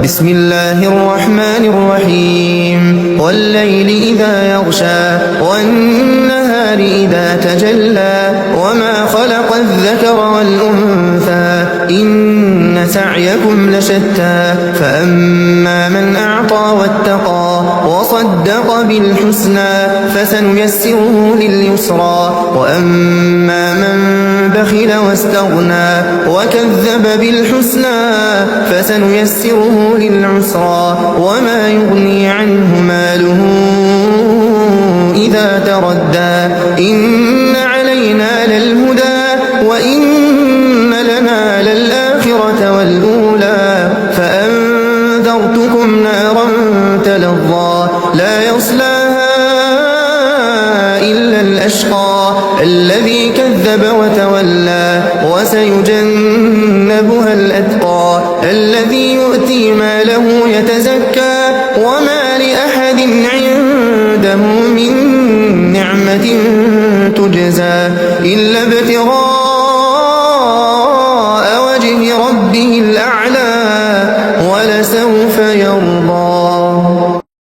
بسم الله الرحمن الرحيم والليل إذا يغشى والنهار إذا تجلى وما خلق الذكر والأنثى إن سعيكم لشتى فأما من أعطى واتقى وصدق بالحسنى فسنيسره لليسرى وأما من بخل واستغنى وكذب بالحسنى فسنيسره للعسرى وما يغني عنه ماله إذا تردى إن علينا للهدى وإن لنا للآخرة والأولى فأنذرتكم نارا تلظى لا يصلاها إلا الأشقى الذي كذب وتولى وسيجنبها الأتقى الذي يؤتي ماله يتزكى وما لأحد عنده من نعمة تجزى إلا ابتغاء وجه ربه الأعلى ولسوف